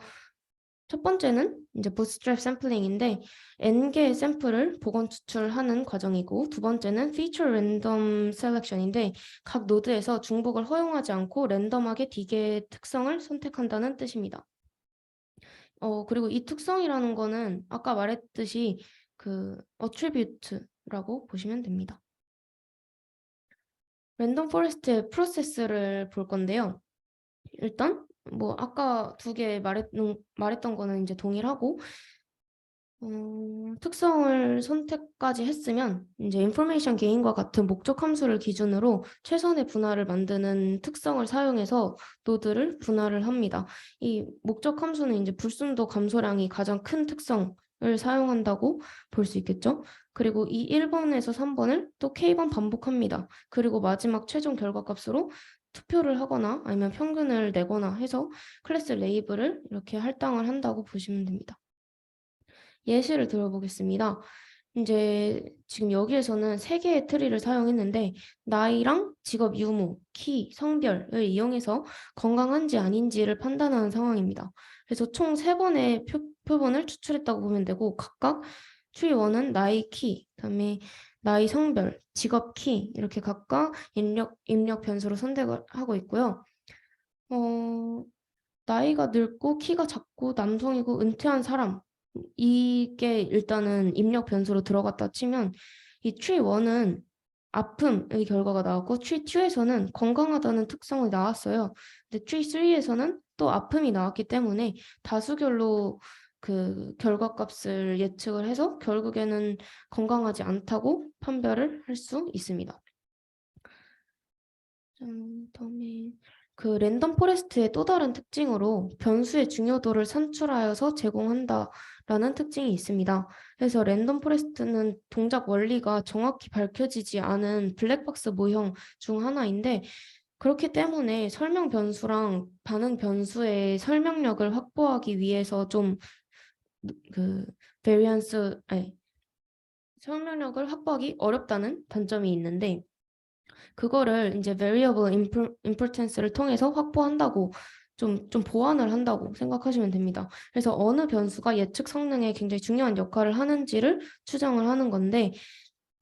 A: 첫 번째는 이제 부스트랩 샘플링인데 n개의 샘플을 복원 추출하는 과정이고, 두 번째는 피처 랜덤 셀렉션인데 각 노드에서 중복을 허용하지 않고 랜덤하게 D개의 특성을 선택한다는 뜻입니다. 그리고 이 특성이라는 거는 아까 말했듯이 attribute라고 보시면 됩니다. 랜덤 포레스트의 프로세스를 볼 건데요. 일단 뭐 아까 두 개 말했던 거는 이제 동일하고, 특성을 선택까지 했으면 이제 인포메이션 게인과 같은 목적 함수를 기준으로 최선의 분할을 만드는 특성을 사용해서 노드를 분할을 합니다. 이 목적 함수는 이제 불순도 감소량이 가장 큰 특성을 사용한다고 볼 수 있겠죠. 그리고 이 1번에서 3번을 또 K번 반복합니다. 그리고 마지막 최종 결과값으로 투표를 하거나 아니면 평균을 내거나 해서 클래스 레이블을 이렇게 할당을 한다고 보시면 됩니다. 예시를 들어보겠습니다. 이제 지금 여기에서는 3개의 트리를 사용했는데 나이랑 직업 유무, 키, 성별을 이용해서 건강한지 아닌지를 판단하는 상황입니다. 그래서 총 3번의 표본을 추출했다고 보면 되고, 각각 트리 1은 나이, 키, 그다음에 나이, 성별, 직업, 키 이렇게 각각 입력 변수로 선택을 하고 있고요. 나이가 늙고 키가 작고 남성이고 은퇴한 사람, 이게 일단은 입력 변수로 들어갔다 치면 이 tree 1은 아픔의 결과가 나왔고 tree 2에서는 건강하다는 특성이 나왔어요. 근데 tree 3에서는 또 아픔이 나왔기 때문에 다수결로 그 결과값을 예측을 해서 결국에는 건강하지 않다고 판별을 할 수 있습니다. 다음에 랜덤 포레스트의 또 다른 특징으로 변수의 중요도를 산출하여서 제공한다라는 특징이 있습니다. 그래서 랜덤 포레스트는 동작 원리가 정확히 밝혀지지 않은 블랙박스 모형 중 하나인데, 그렇기 때문에 설명 변수랑 반응 변수의 설명력을 확보하기 위해서 좀 설명력을 확보하기 어렵다는 단점이 있는데, 그거를 이제 variable importance를 통해서 확보한다고 좀 보완을 한다고 생각하시면 됩니다. 그래서 어느 변수가 예측 성능에 굉장히 중요한 역할을 하는지를 추정을 하는 건데,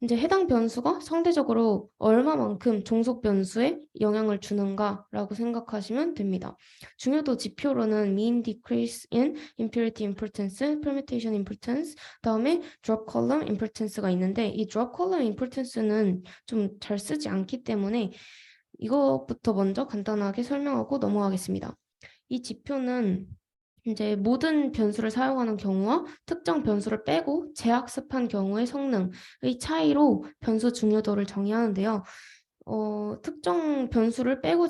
A: 이제 해당 변수가 상대적으로 얼마만큼 종속 변수에 영향을 주는가라고 생각하시면 됩니다. 중요도 지표로는 mean decrease in impurity importance, permutation importance, 다음에 drop column importance가 있는데, 이 drop column importance는 좀 잘 쓰지 않기 때문에 이것부터 먼저 간단하게 설명하고 넘어가겠습니다. 이 지표는 이제 모든 변수를 사용하는 경우와 특정 변수를 빼고 재학습한 경우의 성능의 차이로 변수 중요도를 정의하는데요. 특정 변수를 빼고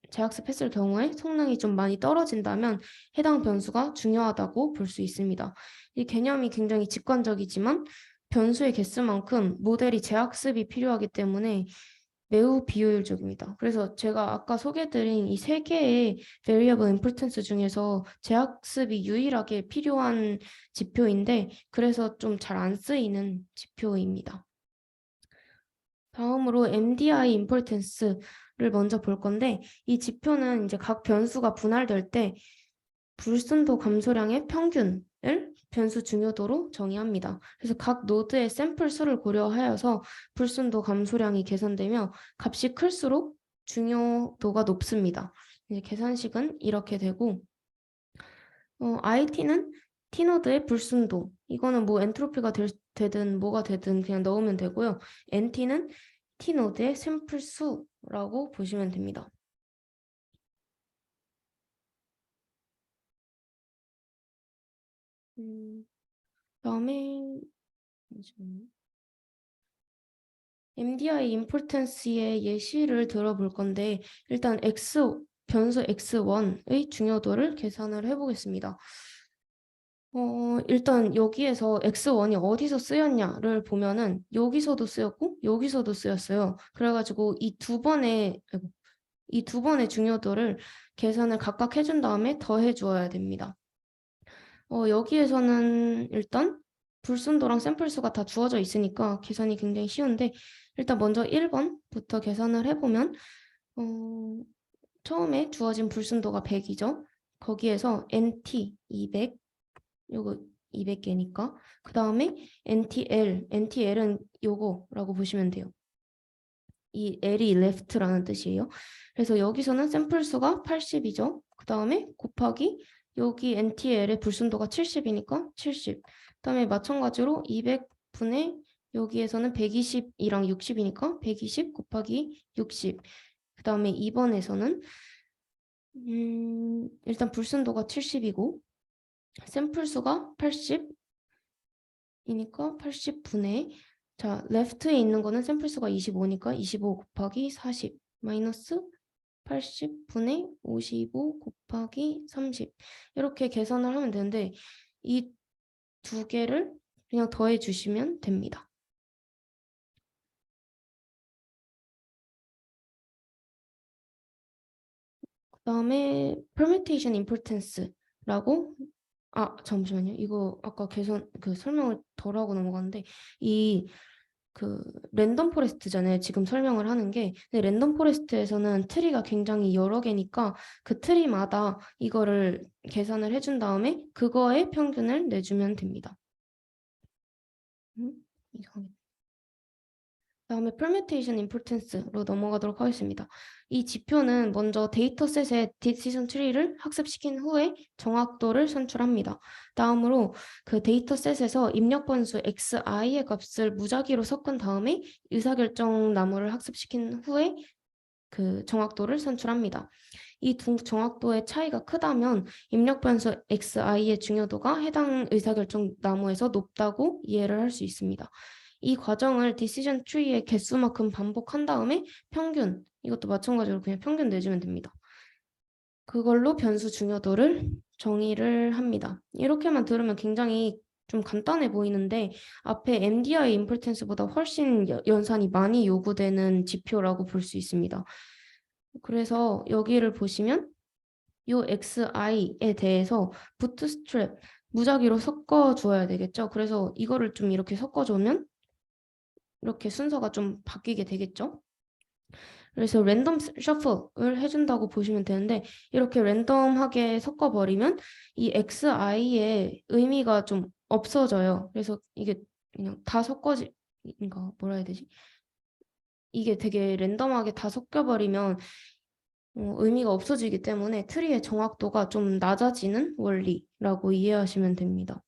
A: 재학습했을 경우에 성능이 좀 많이 떨어진다면 해당 변수가 중요하다고 볼 수 있습니다. 이 개념이 굉장히 직관적이지만 변수의 개수만큼 모델이 재학습이 필요하기 때문에 매우 비효율적입니다. 그래서 제가 아까 소개해드린 이 세 개의 variable importance 중에서 재학습이 유일하게 필요한 지표인데 그래서 좀 잘 안 쓰이는 지표입니다. 다음으로 MDI importance를 먼저 볼 건데 이 지표는 이제 각 변수가 분할될 때 불순도 감소량의 평균을 변수 중요도로 정의합니다. 그래서 각 노드의 샘플 수를 고려하여서 불순도 감소량이 계산되며 값이 클수록 중요도가 높습니다. 이제 계산식은 이렇게 되고 IT는 T노드의 불순도 이거는 뭐 엔트로피가 되든 뭐가 되든 그냥 넣으면 되고요. NT는 T노드의 샘플 수라고 보시면 됩니다. 다음에 MDI importance의 예시를 들어볼 건데 일단 변수 x1의 중요도를 계산을 해보겠습니다. 일단 여기에서 x1이 어디서 쓰였냐를 보면은 여기서도 쓰였고 여기서도 쓰였어요. 그래가지고 이 두 번의 중요도를 계산을 각각 해준 다음에 더해 주어야 됩니다. 여기에서는 일단 불순도랑 샘플 수가 다 주어져 있으니까 계산이 굉장히 쉬운데 일단 먼저 1번부터 계산을 해보면 처음에 주어진 불순도가 100이죠. 거기에서 NT 200 요거 200개니까 그 다음에 NTL은 요거라고 보시면 돼요. 이 L이 left라는 뜻이에요. 그래서 여기서는 샘플 수가 80이죠. 그 다음에 곱하기 여기 NTL의 불순도가 70이니까 70. 그 다음에 마찬가지로 200분의 여기에서는 120이랑 60이니까 120 곱하기 60. 그 다음에 2번에서는 일단 불순도가 70이고 샘플 수가 80이니까 80분의 자, 레프트에 있는 거는 샘플 수가 25니까 25 곱하기 40 마이너스 80분의 55 곱하기 30 이렇게 계산을 하면 되는데 이 두 개를 그냥 더해 주시면 됩니다. 그 다음에 permutation importance라고 잠시만요. 이거 아까 설명을 덜 하고 넘어갔는데 랜덤 포레스트잖아요. 지금 설명을 하는 게. 근데 랜덤 포레스트에서는 트리가 굉장히 여러 개니까 그 트리마다 이거를 계산을 해준 다음에 그거의 평균을 내주면 됩니다. 이상하게. 다음에 permutation importance로 넘어가도록 하겠습니다. 이 지표는 먼저 데이터셋의 decision tree를 학습시킨 후에 정확도를 산출합니다. 다음으로 그 데이터셋에서 입력 번수 xi의 값을 무작위로 섞은 다음에 의사결정 나무를 학습시킨 후에 그 정확도를 산출합니다. 이 두 정확도의 차이가 크다면 입력 변수 xi의 중요도가 해당 의사결정 나무에서 높다고 이해를 할 수 있습니다. 이 과정을 decision tree의 개수만큼 반복한 다음에 평균, 이것도 마찬가지로 그냥 평균 내주면 됩니다. 그걸로 변수 중요도를 정의를 합니다. 이렇게만 들으면 굉장히 좀 간단해 보이는데 앞에 MDI 임플텐스보다 훨씬 연산이 많이 요구되는 지표라고 볼 수 있습니다. 그래서 여기를 보시면 이 XI에 대해서 부트스트랩 무작위로 섞어 주어야 되겠죠. 그래서 이거를 좀 이렇게 섞어 주면 이렇게 순서가 좀 바뀌게 되겠죠. 그래서 랜덤 셔플을 해준다고 보시면 되는데 이렇게 랜덤하게 섞어버리면 이 XI의 의미가 좀 없어져요. 그래서 이게 그냥 다 그러니까 뭐라 해야 되지? 이게 되게 랜덤하게 다 섞여버리면 의미가 없어지기 때문에 트리의 정확도가 좀 낮아지는 원리라고 이해하시면 됩니다.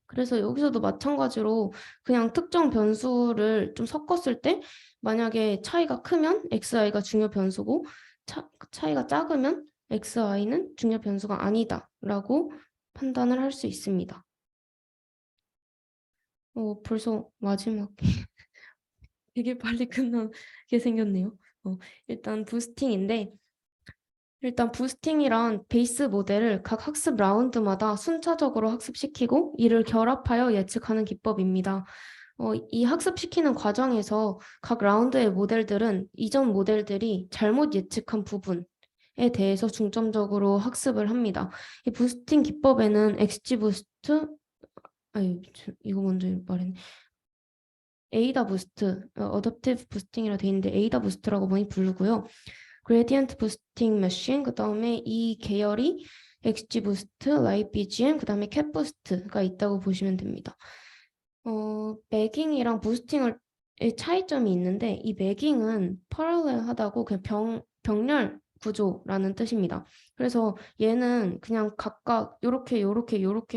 A: 그래서 여기서도 마찬가지로 그냥 특정 변수를 좀 섞었을 때 만약에 차이가 크면xi가 중요 변수고 차이가 작으면 xi는 중요 변수가 아니다라고 판단을 할 수 있습니다. 벌써 마지막 되게 빨리 끝나게 생겼네요. 일단 부스팅인데 일단 부스팅이란 베이스 모델을 각 학습 라운드마다 순차적으로 학습시키고 이를 결합하여 예측하는 기법입니다. 이 학습시키는 과정에서 각 라운드의 모델들은 이전 모델들이 잘못 예측한 부분에 대해서 중점적으로 학습을 합니다. 이 부스팅 기법에는 XG부스트, 이거 먼저 말했네. 에이다 부스트, 어댑티브 부스팅이라 돼 있는데 에이다 부스트라고 많이 부르고요. 그레디언트 부스팅 머신, 그 다음에 이 계열이 XG 부스트, 라이트 BGM, 그 다음에 캣 부스트가 있다고 보시면 됩니다. 매깅이랑 부스팅의 차이점이 있는데 이 매깅은 parallel하다고 그냥 병렬 구조라는 뜻입니다. 그래서 얘는 그냥 각각 요렇게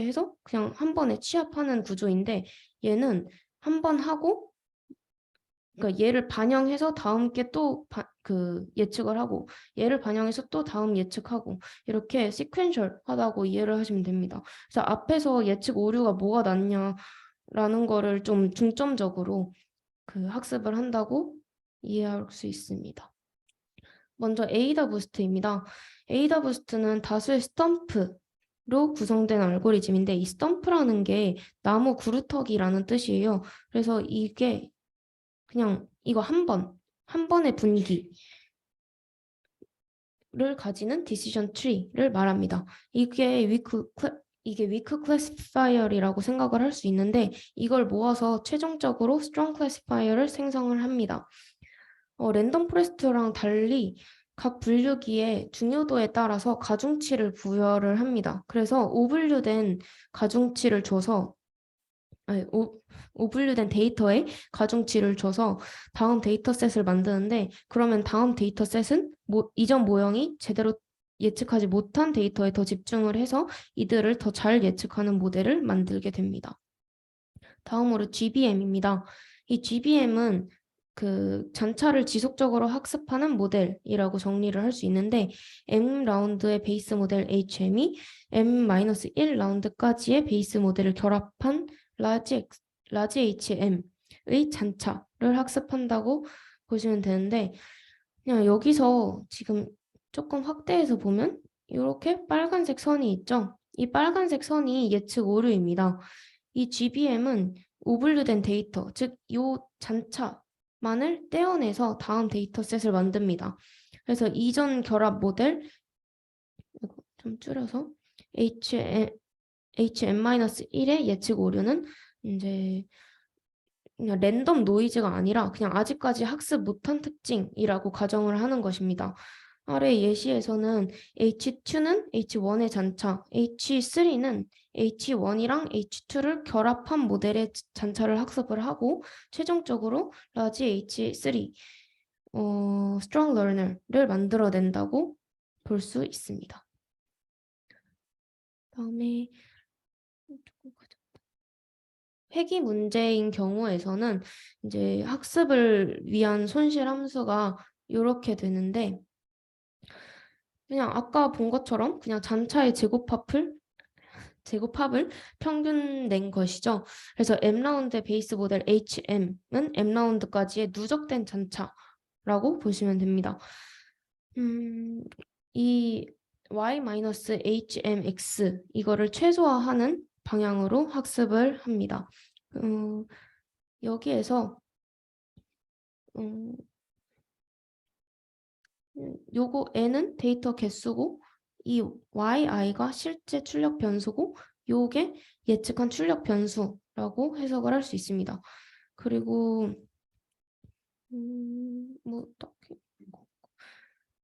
A: 해서 그냥 한 번에 취합하는 구조인데 얘는 한 번 하고 그러니까 얘를 반영해서 다음 게 또 예측을 하고 얘를 반영해서 또 다음 예측하고 이렇게 시퀀셜하다고 이해를 하시면 됩니다. 그래서 앞에서 예측 오류가 뭐가 났냐라는 거를 좀 중점적으로 학습을 한다고 이해할 수 있습니다. 먼저 에이다 부스트입니다. 에이다 부스트는 다수의 스탬프로 구성된 알고리즘인데 이 스탬프라는 게 나무 구루터기라는 뜻이에요. 그래서 이게 그냥 이거 한 번의 분기를 가지는 디시전 트리를 말합니다. 이게 위크 클래시파이어라고 생각을 할 수 있는데 이걸 모아서 최종적으로 스트롱 클래시파이어를 생성을 합니다. 랜덤 포레스트랑 달리 각 분류기의 중요도에 따라서 가중치를 부여를 합니다. 그래서 오분류된 가중치를 줘서 오분류된 데이터에 가중치를 줘서 다음 데이터셋을 만드는데 그러면 다음 데이터셋은 이전 모형이 제대로 예측하지 못한 데이터에 더 집중을 해서 이들을 더 잘 예측하는 모델을 만들게 됩니다. 다음으로 GBM입니다. 이 GBM은 잔차를 지속적으로 학습하는 모델이라고 정리를 할 수 있는데 M 라운드의 베이스 모델 HM이 M-1 라운드까지의 베이스 모델을 결합한 라지 HM의 잔차를 학습한다고 보시면 되는데 그냥 여기서 지금 조금 확대해서 보면 이렇게 빨간색 선이 있죠. 이 빨간색 선이 예측 오류입니다. 이 GBM은 오분류된 데이터, 즉 이 잔차만을 떼어내서 다음 데이터셋을 만듭니다. 그래서 이전 결합 모델, 좀 줄여서 HM-1의 예측 오류는 이제 그냥 랜덤 노이즈가 아니라 그냥 아직까지 학습 못한 특징이라고 가정을 하는 것입니다. 아래 예시에서는 H2는 H1의 잔차, H3는 H1이랑 H2를 결합한 모델의 잔차를 학습을 하고 최종적으로 라지 H3, strong learner를 만들어낸다고 볼 수 있습니다. 다음에 회귀 문제인 경우에서는 이제 학습을 위한 손실 함수가 이렇게 되는데 그냥 아까 본 것처럼 그냥 잔차의 제곱합을 평균 낸 것이죠. 그래서 M라운드의 베이스 모델 HM은 M라운드까지의 누적된 잔차라고 보시면 됩니다. 이 Y-HMX 이거를 최소화하는 방향으로 학습을 합니다. 여기에서 요거 n은 데이터 개수고 이 yi가 실제 출력 변수고 요게 예측한 출력 변수라고 해석을 할 수 있습니다. 그리고 뭐 딱히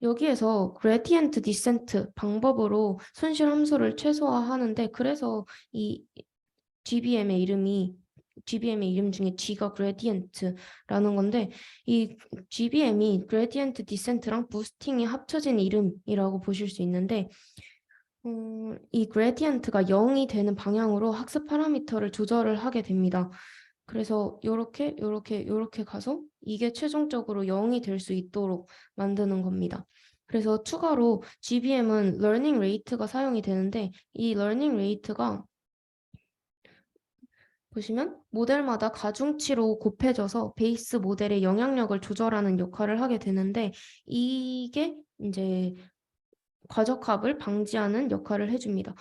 A: 여기에서 gradient descent 방법으로 손실 함수를 최소화하는데 그래서 이 GBM의 이름 중에 G가 gradient라는 건데 이 GBM이 gradient descent랑 boosting이 합쳐진 이름이라고 보실 수 있는데 이 gradient가 0이 되는 방향으로 학습 파라미터를 조절을 하게 됩니다. 그래서 요렇게 가서 이게 최종적으로 0이 될 수 있도록 만드는 겁니다. 그래서 추가로 GBM은 learning rate가 사용이 되는데 이 learning rate가 보시면 모델마다 가중치로 곱해져서 베이스 모델의 영향력을 조절하는 역할을 하게 되는데 이게 이제 과적합을 방지하는 역할을 해줍니다.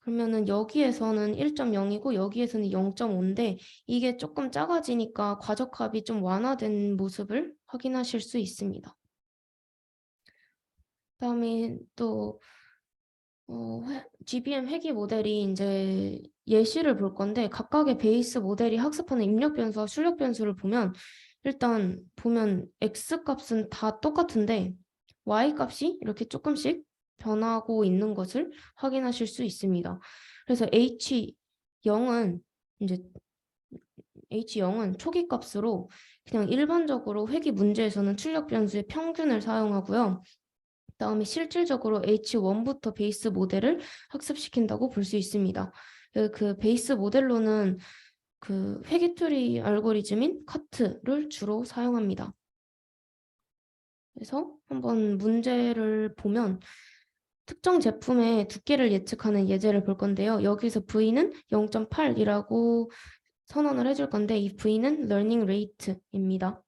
A: 그러면은 여기에서는 1.0이고 여기에서는 0.5인데 이게 조금 작아지니까 과적합이 좀 완화된 모습을 확인하실 수 있습니다. 그다음에 또 GBM 회귀 모델이 이제 예시를 볼 건데 각각의 베이스 모델이 학습하는 입력 변수와 출력 변수를 보면 일단 보면 X 값은 다 똑같은데 Y 값이 이렇게 조금씩 변하고 있는 것을 확인하실 수 있습니다. 그래서 H0은 이제 H0은 초기 값으로 그냥 일반적으로 회귀 문제에서는 출력 변수의 평균을 사용하고요. 그다음에 실질적으로 H1부터 베이스 모델을 학습시킨다고 볼 수 있습니다. 그 베이스 모델로는 그 회귀트리 알고리즘인 카트를 주로 사용합니다. 그래서 한번 문제를 보면 특정 제품의 두께를 예측하는 예제를 볼 건데요. 여기서 V는 0.8이라고 선언을 해줄 건데 이 V는 learning rate입니다.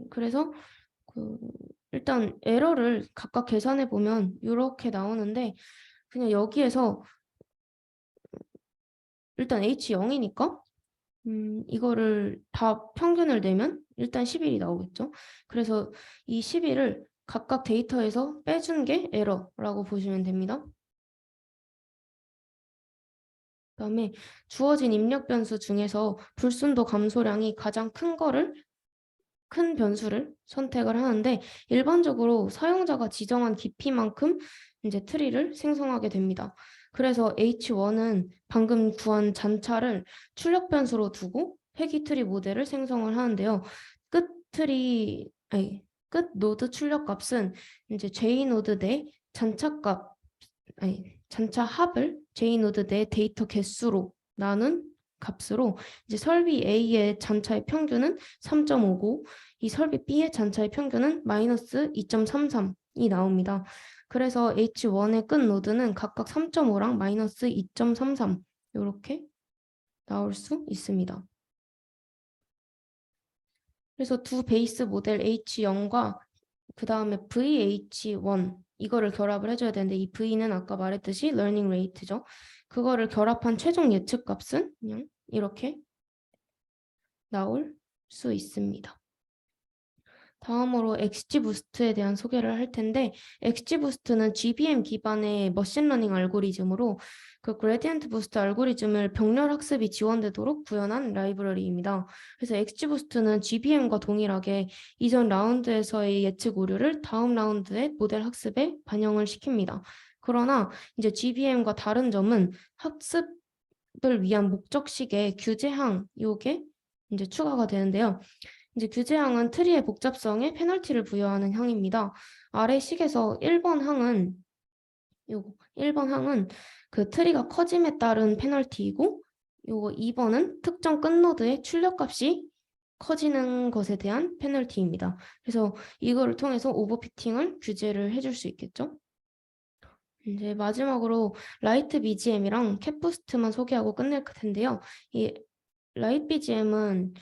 A: 그래서 일단 에러를 각각 계산해 보면 이렇게 나오는데 그냥 여기에서 일단 H0이니까 이거를 다 평균을 내면 일단 11이 나오겠죠. 그래서 이 11을 각각 데이터에서 빼준 게 에러라고 보시면 됩니다. 그다음에 주어진 입력 변수 중에서 불순도 감소량이 가장 큰 변수를 선택을 하는데 일반적으로 사용자가 지정한 깊이만큼 이제 트리를 생성하게 됩니다. 그래서 H1은 방금 구한 잔차를 출력 변수로 두고 회귀 트리 모델을 생성을 하는데요. 끝 노드 출력 값은 이제 J 노드 내 잔차 합을 J 노드 내 데이터 개수로 나눈 값으로 이제 설비 A의 잔차의 평균은 3.59, 이 설비 B의 잔차의 평균은 마이너스 2.33이 나옵니다. 그래서 H1의 끝 노드는 각각 3.5랑 마이너스 2.33 이렇게 나올 수 있습니다. 그래서 두 베이스 모델 H0과 그 다음에 VH1 이거를 결합을 해줘야 되는데 이 V는 아까 말했듯이 learning rate죠. 그거를 결합한 최종 예측 값은 그냥 이렇게 나올 수 있습니다. 다음으로 XGBoost에 대한 소개를 할 텐데 XGBoost는 GBM 기반의 머신러닝 알고리즘으로 그 그레디언트 부스트 알고리즘을 병렬 학습이 지원되도록 구현한 라이브러리입니다. 그래서 XGBoost는 GBM과 동일하게 이전 라운드에서의 예측 오류를 다음 라운드의 모델 학습에 반영을 시킵니다. 그러나 이제 GBM과 다른 점은 학습을 위한 목적식의 규제항 요게 이제 추가가 되는데요. 이제 규제항은 트리의 복잡성에 페널티를 부여하는 항입니다. 아래 식에서 1번 항은 그 트리가 커짐에 따른 페널티이고 요거 2번은 특정 끝노드의 출력값이 커지는 것에 대한 페널티입니다. 그래서 이거를 통해서 오버피팅을 규제를 해줄 수 있겠죠. 이제 마지막으로 라이트 BGM이랑 캡부스트만 소개하고 끝낼 텐데요. 이 라이트 BGM은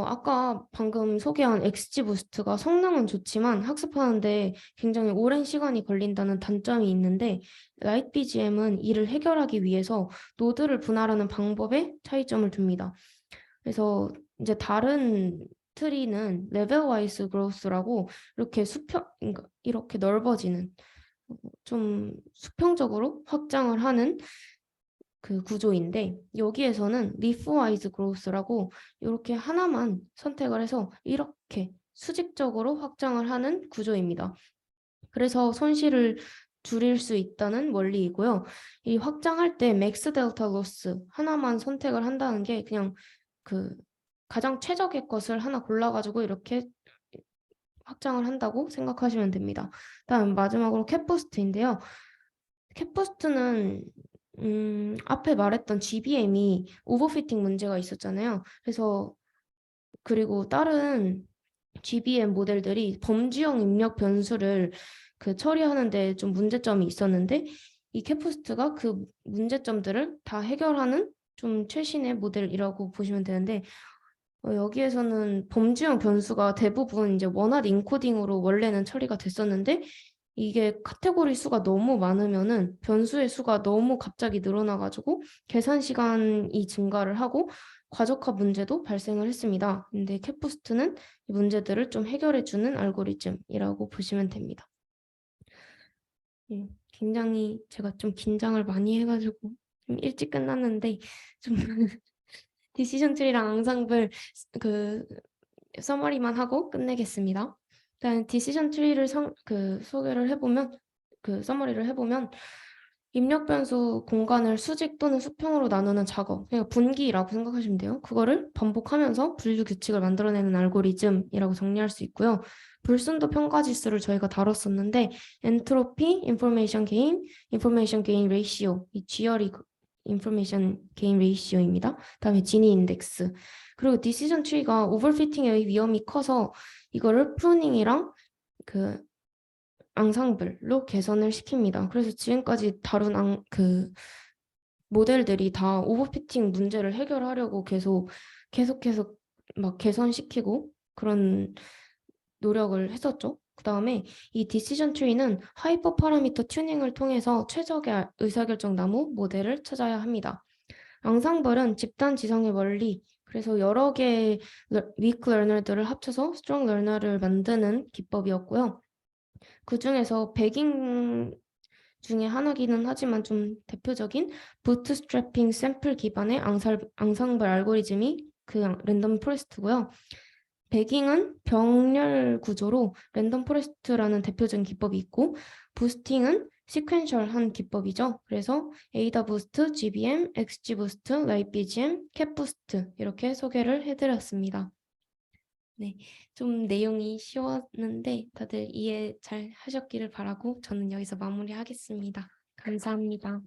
A: 아까 방금 소개한 XGBoost가 성능은 좋지만 학습하는데 굉장히 오랜 시간이 걸린다는 단점이 있는데 라이트BGM은 이를 해결하기 위해서 노드를 분할하는 방법에 차이점을 둡니다. 그래서 이제 다른 트리는 레벨 와이스 그로스라고 이렇게 그러니까 이렇게 넓어지는 좀 수평적으로 확장을 하는 그 구조인데 여기에서는 leaf-wise growth라고 이렇게 하나만 선택을 해서 이렇게 수직적으로 확장을 하는 구조입니다. 그래서 손실을 줄일 수 있다는 원리이고요. 이 확장할 때 max delta loss 하나만 선택을 한다는 게 그냥 그 가장 최적의 것을 하나 골라가지고 이렇게 확장을 한다고 생각하시면 됩니다. 다음 마지막으로 캡부스트인데요. 캡부스트는 앞에 말했던 GBM이 오버피팅 문제가 있었잖아요. 그래서 그리고 다른 GBM 모델들이 범주형 입력 변수를 그 처리하는데 좀 문제점이 있었는데 이 캡부스트가 그 문제점들을 다 해결하는 좀 최신의 모델이라고 보시면 되는데 여기에서는 범주형 변수가 대부분 이제 원활 인코딩으로 원래는 처리가 됐었는데 이게 카테고리 수가 너무 많으면은 변수의 수가 너무 갑자기 늘어나가지고 계산 시간이 증가를 하고 과적화 문제도 발생을 했습니다. 근데 캣부스트는 이 문제들을 좀 해결해주는 알고리즘이라고 보시면 됩니다. 굉장히 제가 좀 긴장을 많이 해가지고 좀 일찍 끝났는데 좀 디시전 트리랑 앙상블 그 서머리만 하고 끝내겠습니다. 일단 디시전 트리를 소개를 해보면 서머리를 해보면 입력 변수 공간을 수직 또는 수평으로 나누는 작업, 그러니까 분기라고 생각하시면 돼요. 그거를 반복하면서 분류 규칙을 만들어내는 알고리즘이라고 정리할 수 있고요. 불순도 평가 지수를 저희가 다뤘었는데 엔트로피, 인포메이션 게인 레이시오, 이 GR이 인포메이션 게인 레이시오입니다. 그다음에 지니 인덱스. 그리고 디시전 트리가 오버피팅의 위험이 커서 이거를 프루닝이랑 그 앙상블로 개선을 시킵니다. 그래서 지금까지 다룬 모델들이 다 오버피팅 문제를 해결하려고 계속 막 개선시키고 그런 노력을 했었죠. 그 다음에 이 디시전 트리는 하이퍼 파라미터 튜닝을 통해서 최적의 의사결정 나무 모델을 찾아야 합니다. 앙상블은 집단 지성의 원리, 그래서 여러 개의 weak learner들을 합쳐서 strong learner를 만드는 기법이었고요. 그 중에서 배깅 중에 하나기는 하지만 좀 대표적인 부트스트래핑 샘플 기반의 앙상블 알고리즘이 그 랜덤 포레스트고요. 배깅은 병렬 구조로 랜덤 포레스트라는 대표적인 기법이 있고 부스팅은 시퀀셜한 기법이죠. 그래서 에이다 부스트, GBM, XG 부스트, 라이트 BGM, 캣 부스트 이렇게 소개를 해드렸습니다. 네, 좀 내용이 쉬웠는데 다들 이해 잘 하셨기를 바라고 저는 여기서 마무리하겠습니다. 감사합니다.